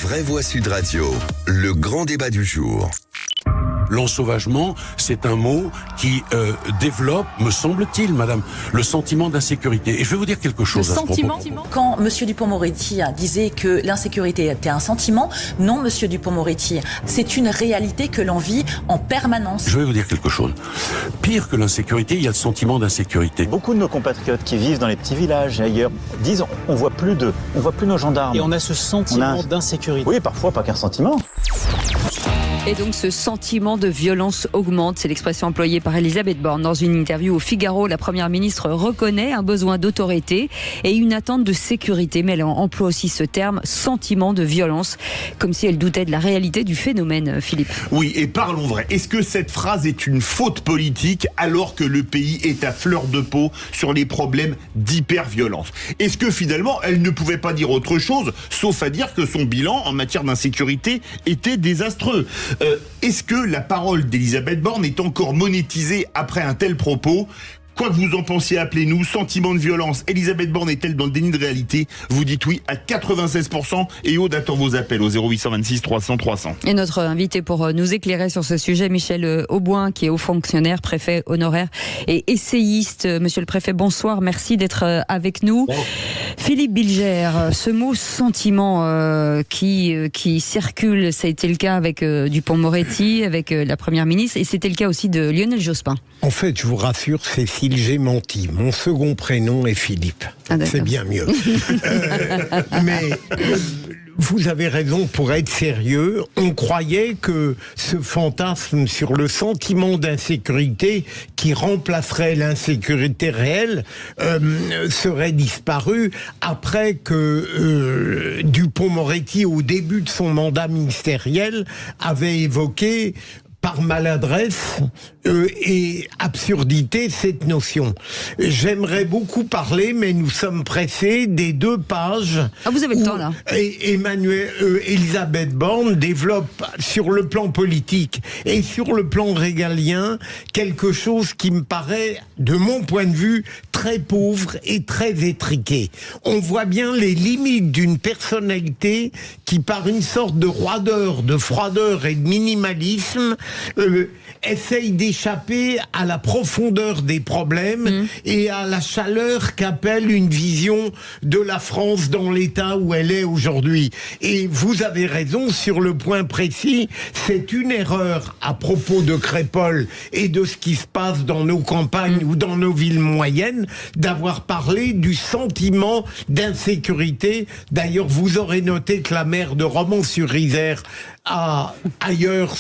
Vraie Voix Sud Radio, le grand débat du jour. L'ensauvagement, c'est un mot qui développe, me semble-t-il, madame, le sentiment d'insécurité. Et je vais vous dire quelque chose à ce propos. Quand M. Dupond-Moretti disait que l'insécurité était un sentiment, non, M. Dupond-Moretti, c'est une réalité que l'on vit en permanence. Je vais vous dire quelque chose. Pire que l'insécurité, il y a le sentiment d'insécurité. Beaucoup de nos compatriotes qui vivent dans les petits villages et ailleurs disent on voit plus nos gendarmes. Et on a ce sentiment d'insécurité. Oui, parfois pas qu'un sentiment. Et donc ce sentiment de violence augmente, c'est l'expression employée par Elisabeth Borne. Dans une interview au Figaro, la Première ministre reconnaît un besoin d'autorité et une attente de sécurité, mais elle emploie aussi ce terme sentiment de violence, comme si elle doutait de la réalité du phénomène, Philippe. Oui, et parlons vrai. Est-ce que cette phrase est une faute politique alors que le pays est à fleur de peau sur les problèmes d'hyperviolence? Est-ce que finalement elle ne pouvait pas dire autre chose, sauf à dire que son bilan en matière d'insécurité était désastreux? Est-ce que la parole d'Elisabeth Borne est encore monétisée après un tel propos? Quoi que vous en pensiez, appelez-nous. Sentiment de violence. Elisabeth Borne est-elle dans le déni de réalité? Vous dites oui à 96% et Aude attend vos appels au 0826 300 300. Et notre invité pour nous éclairer sur ce sujet, Michel Auboin, qui est haut fonctionnaire, préfet honoraire et essayiste. Monsieur le préfet, bonsoir. Merci d'être avec nous. Bon. Philippe Bilger, ce mot sentiment qui circule, ça a été le cas avec Dupond-Moretti, avec la Première ministre, et c'était le cas aussi de Lionel Jospin. En fait, je vous rassure, Cécile, j'ai menti. Mon second prénom est Philippe. Ah, c'est bien mieux. Mais vous avez raison, pour être sérieux, on croyait que ce fantasme sur le sentiment d'insécurité qui remplacerait l'insécurité réelle serait disparu après que Dupond-Moretti, au début de son mandat ministériel, avait évoqué par maladresse et absurdité cette notion. J'aimerais beaucoup parler, mais nous sommes pressés des 2 pages. Ah, vous avez le temps là. Elisabeth Borne développe sur le plan politique et sur le plan régalien quelque chose qui me paraît, de mon point de vue, très pauvre et très étriqué. On voit bien les limites d'une personnalité qui, par une sorte de roideur, de froideur et de minimalisme, essaye d'échapper à la profondeur des problèmes et à la chaleur qu'appelle une vision de la France dans l'état où elle est aujourd'hui. Et vous avez raison sur le point précis, c'est une erreur à propos de Crépol et de ce qui se passe dans nos campagnes ou dans nos villes moyennes d'avoir parlé du sentiment d'insécurité. D'ailleurs, vous aurez noté que la maire de Romans-sur-Isère ailleurs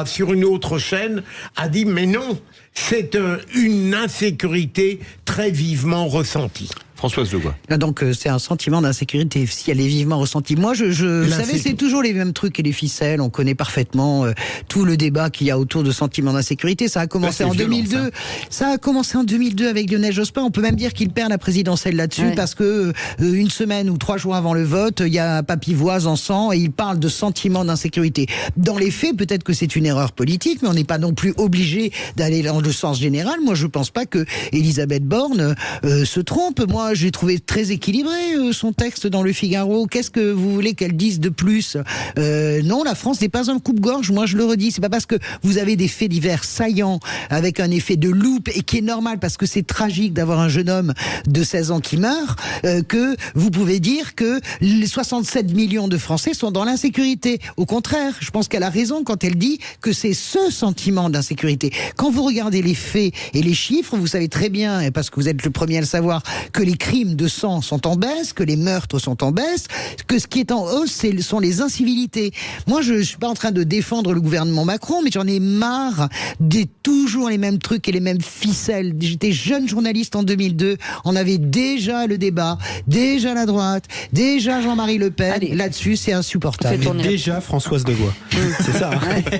sur une autre chaîne a dit mais non, c'est une insécurité très vivement ressentie. Françoise Legois. Donc c'est un sentiment d'insécurité si elle est vivement ressentie. Moi vous savez, c'est toujours les mêmes trucs et les ficelles. On connaît parfaitement tout le débat qu'il y a autour de sentiment d'insécurité. Ça a commencé en 2002. Ça a commencé en 2002 avec Lionel Jospin. On peut même dire qu'il perd la présidentielle là-dessus parce que une semaine ou 3 jours avant le vote, il y a Papivoise en sang et il parle de sentiment d'insécurité. Dans les faits, peut-être que c'est une erreur politique, mais on n'est pas non plus obligé d'aller dans le sens général. Moi, je pense pas que Elisabeth Borne se trompe. Moi, j'ai trouvé très équilibré son texte dans le Figaro. Qu'est-ce que vous voulez qu'elle dise de plus? Non, la France n'est pas un coupe-gorge. Moi, je le redis. C'est pas parce que vous avez des faits divers saillants avec un effet de loupe et qui est normal parce que c'est tragique d'avoir un jeune homme de 16 ans qui meurt que vous pouvez dire que les 67 millions de Français sont dans l'insécurité. Au contraire, je pense qu'elle a raison quand elle dit que c'est ce sentiment d'insécurité. Quand vous regardez les faits et les chiffres, vous savez très bien, et parce que vous êtes le premier à le savoir, que les crimes de sang sont en baisse, que les meurtres sont en baisse, que ce qui est en hausse, sont les incivilités. Moi, je ne suis pas en train de défendre le gouvernement Macron, mais j'en ai marre des toujours les mêmes trucs et les mêmes ficelles. J'étais jeune journaliste en 2002, on avait déjà le débat, déjà la droite, déjà Jean-Marie Le Pen. Allez, là-dessus, c'est insupportable. Déjà Françoise Degois. C'est ça.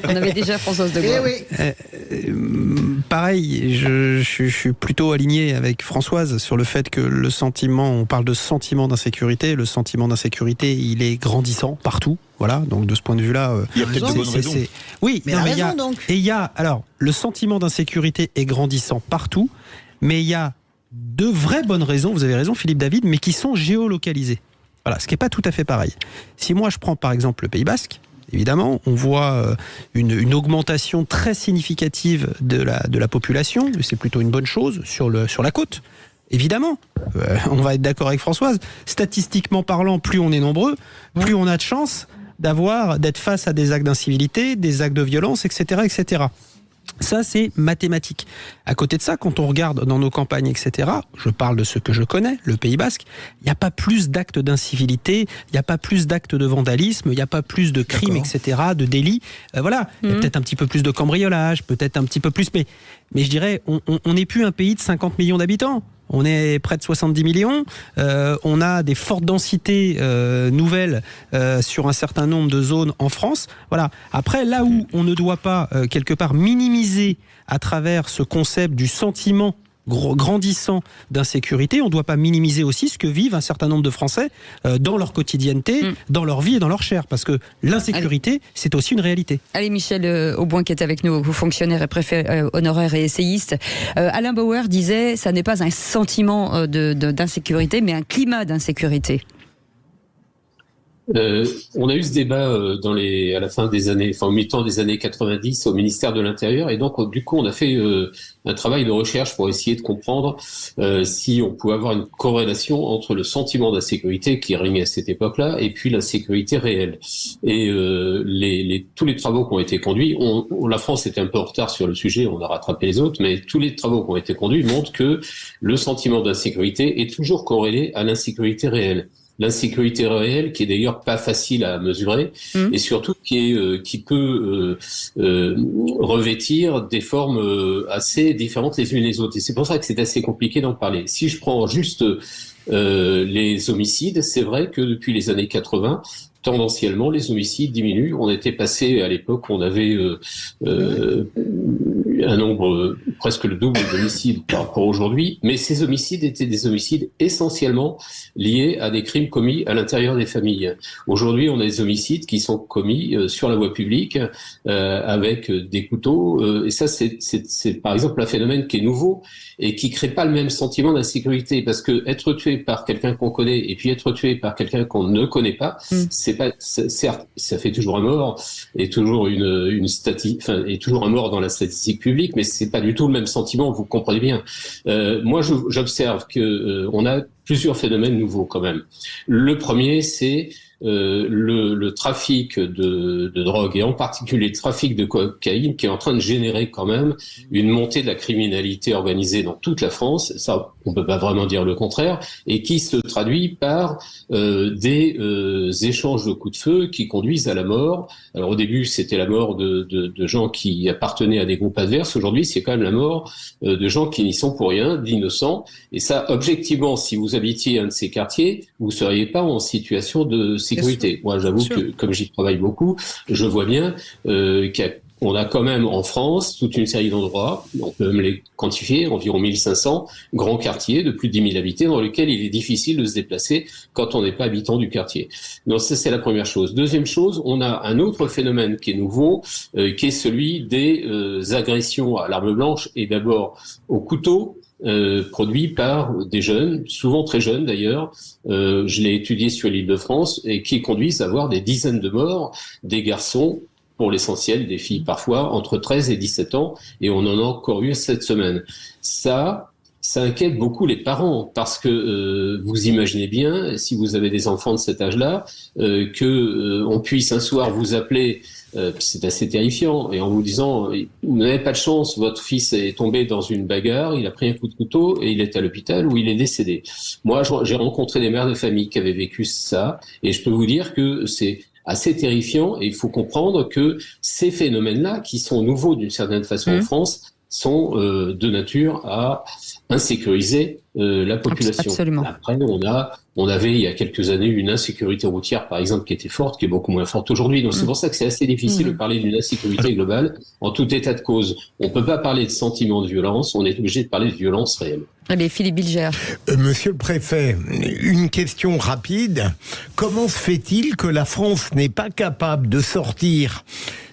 On avait déjà Françoise Degois. Pareil, je suis plutôt aligné avec Françoise sur le fait que le sentiment, on parle de sentiment d'insécurité, le sentiment d'insécurité, il est grandissant partout. Voilà, donc de ce point de vue-là, il y a peut-être de bonnes raisons. Oui, mais il y a donc. Et il y a, alors, le sentiment d'insécurité est grandissant partout, mais il y a de vraies bonnes raisons, vous avez raison Philippe David, mais qui sont géolocalisées. Voilà, ce qui n'est pas tout à fait pareil. Si moi je prends par exemple le Pays Basque, évidemment, on voit une augmentation très significative de la population, c'est plutôt une bonne chose sur la côte. Évidemment, on va être d'accord avec Françoise, statistiquement parlant, plus on est nombreux, plus on a de chances d'être face à des actes d'incivilité, des actes de violence, etc., etc. Ça, c'est mathématique. À côté de ça, quand on regarde dans nos campagnes, etc., je parle de ce que je connais, le Pays Basque, il n'y a pas plus d'actes d'incivilité, il n'y a pas plus d'actes de vandalisme, il n'y a pas plus de crimes, etc., de délits. Voilà, il y a peut-être un petit peu plus de cambriolage, peut-être un petit peu plus, mais je dirais, on n'est plus un pays de 50 millions d'habitants. On est près de 70 millions, on a des fortes densités nouvelles sur un certain nombre de zones en France. Voilà. Après, là où on ne doit pas, quelque part, minimiser à travers ce concept du sentiment grandissant d'insécurité, on ne doit pas minimiser aussi ce que vivent un certain nombre de Français dans leur quotidienneté, dans leur vie et dans leur chair, parce que l'insécurité, c'est aussi une réalité. Allez, Michel Auboin qui est avec nous, fonctionnaire et préfet honoraire et essayiste. Alain Bauer disait, ça n'est pas un sentiment d'insécurité, mais un climat d'insécurité. On a eu ce débat à la fin des années, au mi-temps des années 90 au ministère de l'Intérieur, et donc du coup on a fait un travail de recherche pour essayer de comprendre si on pouvait avoir une corrélation entre le sentiment d'insécurité qui régnait à cette époque-là et puis la sécurité réelle. Et tous les travaux qui ont été conduits, la France était un peu en retard sur le sujet, on a rattrapé les autres, mais tous les travaux qui ont été conduits montrent que le sentiment d'insécurité est toujours corrélé à l'insécurité réelle. L'insécurité réelle, qui est d'ailleurs pas facile à mesurer, et surtout qui peut revêtir des formes assez différentes les unes les autres. Et c'est pour ça que c'est assez compliqué d'en parler. Si je prends juste les homicides, c'est vrai que depuis les années 80, tendanciellement, les homicides diminuent. On était passé à l'époque, on avait un nombre presque le double d'homicides par rapport à aujourd'hui, mais ces homicides étaient des homicides essentiellement liés à des crimes commis à l'intérieur des familles. Aujourd'hui, on a des homicides qui sont commis sur la voie publique avec des couteaux, et ça c'est par exemple un phénomène qui est nouveau et qui crée pas le même sentiment d'insécurité, parce que être tué par quelqu'un qu'on connaît et puis être tué par quelqu'un qu'on ne connaît pas, c'est pas, certes, ça fait toujours un mort et toujours et toujours un mort dans la statistique publique, mais c'est pas du tout le même sentiment, vous comprenez bien. Moi, j'observe que on a plusieurs phénomènes nouveaux quand même. Le premier, c'est le trafic de drogue, et en particulier le trafic de cocaïne, qui est en train de générer quand même une montée de la criminalité organisée dans toute la France. Ça, on peut pas vraiment dire le contraire, et qui se traduit par des échanges de coups de feu qui conduisent à la mort. Alors au début, c'était la mort de gens qui appartenaient à des groupes adverses. Aujourd'hui, c'est quand même la mort de gens qui n'y sont pour rien, d'innocents. Et ça, objectivement, si vous habitiez un de ces quartiers, vous seriez pas en situation de sécurité. Moi, j'avoue que, comme j'y travaille beaucoup, je vois bien qu'on a quand même en France toute une série d'endroits, on peut même les quantifier, environ 1500 grands quartiers de plus de 10 000 habitants dans lesquels il est difficile de se déplacer quand on n'est pas habitant du quartier. Donc ça, c'est la première chose. Deuxième chose, on a un autre phénomène qui est nouveau, qui est celui des agressions à l'arme blanche, et d'abord au couteau, produits par des jeunes, souvent très jeunes d'ailleurs, je l'ai étudié sur l'Île-de-France, et qui conduisent à avoir des dizaines de morts, des garçons, pour l'essentiel, des filles parfois, entre 13 et 17 ans, et on en a encore eu cette semaine. Ça inquiète beaucoup les parents, parce que vous imaginez bien, si vous avez des enfants de cet âge-là, on puisse un soir vous appeler, c'est assez terrifiant, et en vous disant, vous n'avez pas de chance, votre fils est tombé dans une bagarre, il a pris un coup de couteau et il est à l'hôpital où il est décédé. Moi, j'ai rencontré des mères de famille qui avaient vécu ça, et je peux vous dire que c'est assez terrifiant, et il faut comprendre que ces phénomènes-là, qui sont nouveaux d'une certaine façon en France, sont de nature à insécuriser la population. Absolument. Après, on avait il y a quelques années une insécurité routière, par exemple, qui était forte, qui est beaucoup moins forte aujourd'hui. Donc c'est pour ça que c'est assez difficile de parler d'une insécurité globale en tout état de cause. On peut pas parler de sentiment de violence, on est obligé de parler de violence réelle. Allez, Philippe Bilger. Monsieur le préfet, une question rapide. Comment se fait-il que la France n'est pas capable de sortir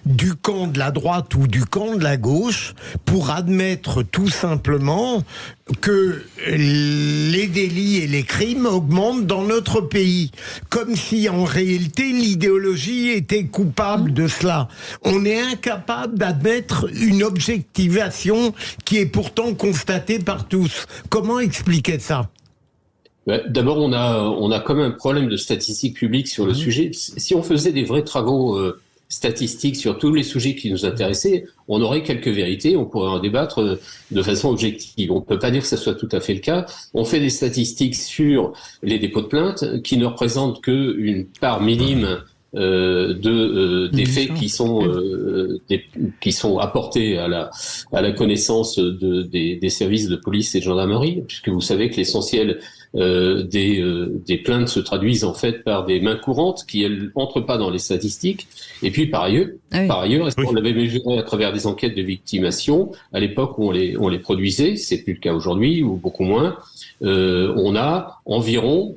du camp de la droite ou du camp de la gauche pour admettre tout simplement que les délits et les crimes augmentent dans notre pays, comme si en réalité l'idéologie était coupable de cela. On est incapable d'admettre une objectivation qui est pourtant constatée par tous. Comment expliquer ça ? D'abord, on a quand même un problème de statistiques publiques sur le sujet. Si on faisait des vrais travaux statistiques sur tous les sujets qui nous intéressaient, on aurait quelques vérités, on pourrait en débattre de façon objective. On ne peut pas dire que ce soit tout à fait le cas. On fait des statistiques sur les dépôts de plainte qui ne représentent qu'une part minime des faits qui sont apportés à la connaissance des services de police et de gendarmerie, puisque vous savez que l'essentiel des plaintes se traduisent en fait par des mains courantes qui elles entrent pas dans les statistiques. Et puis par ailleurs, on l'avait mesuré à travers des enquêtes de victimation à l'époque où on les produisait, c'est plus le cas aujourd'hui ou beaucoup moins. On a environ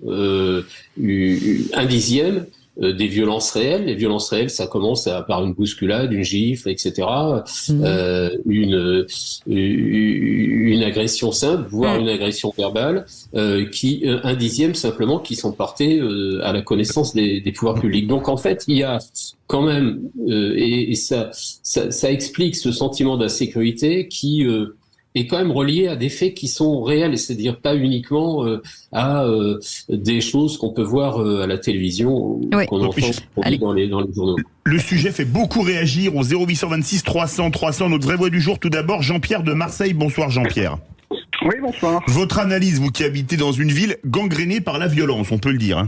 1/10 des violences réelles. Les violences réelles, ça commence par une bousculade, une gifle, etc. Une agression simple, voire une agression verbale, qui 1/10 simplement qui sont portées à la connaissance des pouvoirs publics. Donc en fait, il y a quand même, et ça explique ce sentiment d'insécurité qui est quand même relié à des faits qui sont réels, c'est-à-dire pas uniquement à des choses qu'on peut voir à la télévision, qu'on entend, qu'on lit dans les journaux. Le sujet fait beaucoup réagir au 0826 300 300, notre vraie voix du jour. Tout d'abord, Jean-Pierre de Marseille. Bonsoir Jean-Pierre. Oui, bonsoir. Votre analyse, vous qui habitez dans une ville gangrénée par la violence, on peut le dire.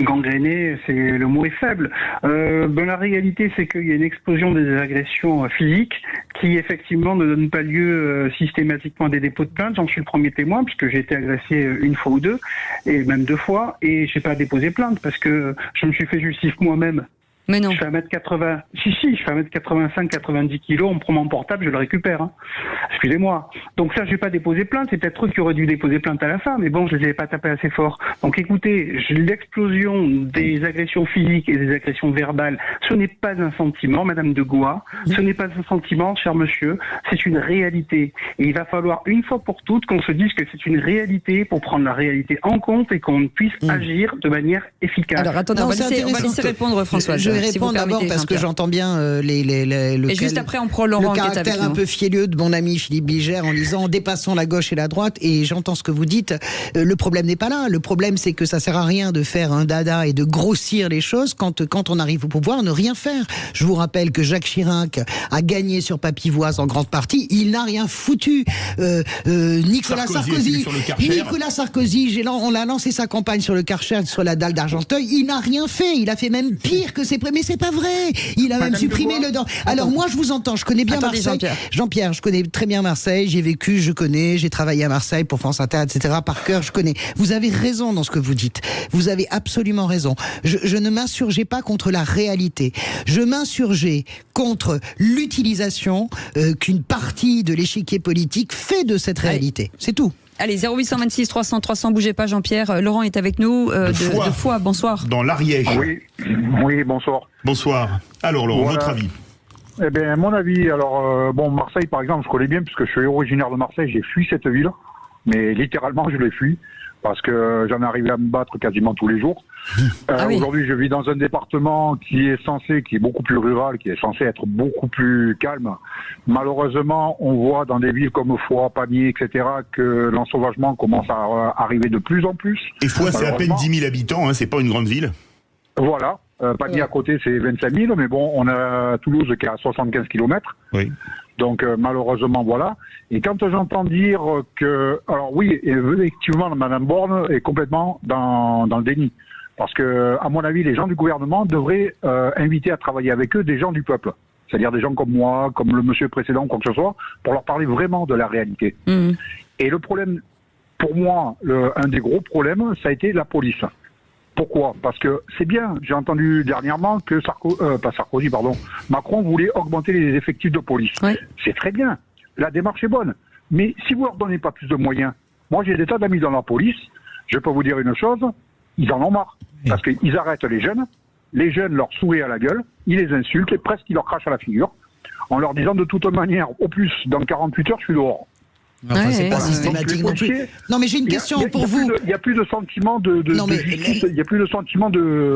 Gangréné, c'est le mot est faible. La réalité, c'est qu'il y a une explosion des agressions physiques qui effectivement ne donnent pas lieu systématiquement à des dépôts de plainte. J'en suis le premier témoin puisque j'ai été agressé une fois ou deux, et même 2 fois, et j'ai pas déposé plainte parce que je me suis fait justice moi-même. Mais non. Je fais 1m80. Si, je fais 1m85, 90 kilos, on me prend mon portable, je le récupère. Hein. Excusez-moi. Donc ça, j'ai pas déposé plainte. C'est peut-être eux qui auraient dû déposer plainte à la fin, mais bon, je les avais pas tapés assez fort. Donc écoutez, l'explosion des agressions physiques et des agressions verbales, ce n'est pas un sentiment, Madame de Goua. Ce n'est pas un sentiment, cher monsieur. C'est une réalité. Et il va falloir, une fois pour toutes, qu'on se dise que c'est une réalité pour prendre la réalité en compte et qu'on puisse agir de manière efficace. Alors attendez, on va laisser répondre Françoise. Je vais répondre d'abord parce que j'entends bien juste après, on prend Laurent, le caractère un peu fielleux de mon ami Philippe Bilger en disant en dépassant la gauche et la droite, et j'entends ce que vous dites. Le problème n'est pas là. Le problème, c'est que ça sert à rien de faire un dada et de grossir les choses quand on arrive au pouvoir, ne rien faire. Je vous rappelle que Jacques Chirac a gagné sur Papivoise en grande partie. Il n'a rien foutu. Nicolas Sarkozy, on l'a lancé sa campagne sur le Karcher, sur la dalle d'Argenteuil. Il n'a rien fait. Il a fait même pire que ses mais c'est pas vrai. Il a même supprimé le dent. Alors moi, je vous entends. Je connais bien Marseille. Jean-Pierre, je connais très bien Marseille. J'ai vécu, j'ai travaillé à Marseille pour France Inter, etc. Par cœur, je connais. Vous avez raison dans ce que vous dites. Vous avez absolument raison. Je ne m'insurgeais pas contre la réalité. Je m'insurgeais contre l'utilisation qu'une partie de l'échiquier politique fait de cette réalité. C'est tout. Allez, 0826 300 300, bougez pas Jean-Pierre. Laurent est avec nous de Foix, bonsoir. Dans l'Ariège. Oui, bonsoir. Bonsoir. Alors Laurent, votre avis? Eh bien, mon avis, alors, Marseille par exemple, je connais bien puisque je suis originaire de Marseille, j'ai fui cette ville, mais littéralement je l'ai fui parce que j'en ai arrivé à me battre quasiment tous les jours. Aujourd'hui, je vis dans un département qui est beaucoup plus rural, qui est censé être beaucoup plus calme. Malheureusement, on voit dans des villes comme Foix, Pamiers, etc., que l'ensauvagement commence à arriver de plus en plus. Et Foix, c'est à peine 10 000 habitants, c'est pas une grande ville. Voilà. Pamiers à côté, c'est 25 000, mais bon, on a Toulouse qui est à 75 km. Oui. Donc malheureusement, voilà. Et quand j'entends dire que... Alors oui, effectivement, Mme Borne est complètement dans le déni. Parce que, à mon avis, les gens du gouvernement devraient inviter à travailler avec eux des gens du peuple. C'est-à-dire des gens comme moi, comme le monsieur précédent, quoi que ce soit, pour leur parler vraiment de la réalité. Et le problème, pour moi, un des gros problèmes, ça a été la police. Pourquoi? Parce que c'est bien, j'ai entendu dernièrement que Macron voulait augmenter les effectifs de police. C'est très bien, la démarche est bonne. Mais si vous leur donnez pas plus de moyens, moi j'ai des tas d'amis dans la police, je peux vous dire une chose, ils en ont marre. Parce qu'ils arrêtent les jeunes leur sourient à la gueule, ils les insultent et presque ils leur crachent à la figure, en leur disant de toute manière, au plus, dans 48 heures, je suis dehors. Enfin, c'est pas systématique non plus. Non, mais j'ai une question pour vous. Il n'y a plus de sentiment de justice, il n'y a plus de sentiment de...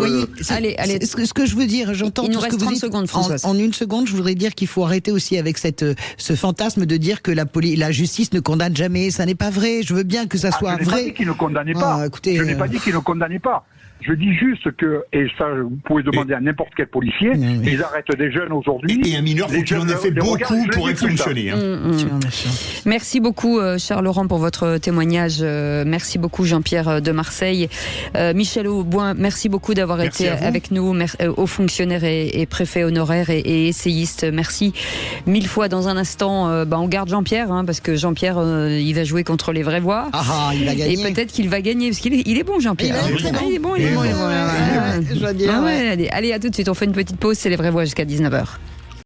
Allez. Ce que je veux dire, j'entends tout ce que vous dites. Secondes, Françoise. En une seconde, je voudrais dire qu'il faut arrêter aussi avec ce fantasme de dire que la justice ne condamne jamais. Ça n'est pas vrai. Je veux bien que ça soit vrai. Je n'ai pas dit qu'il ne condamnait pas. Écoutez, je n'ai pas dit qu'il ne condamnait pas. Je dis juste que, et ça vous pouvez demander à n'importe quel policier, ils arrêtent des jeunes aujourd'hui. Et un mineur, faut qu'il en ait fait beaucoup pour être sanctionné. Merci beaucoup Charles Laurent pour votre témoignage. Merci beaucoup Jean-Pierre de Marseille. Michel Auboin, merci beaucoup d'avoir été avec nous, haut fonctionnaire et préfet honoraire et essayiste. Merci mille fois. Dans un instant, on garde Jean-Pierre, parce que Jean-Pierre, il va jouer contre les vraies voix. Il va gagner. Et peut-être qu'il va gagner, parce qu'il est bon Jean-Pierre. Il est bon. Allez, à tout de suite, on fait une petite pause, c'est les vraies voix jusqu'à 19h.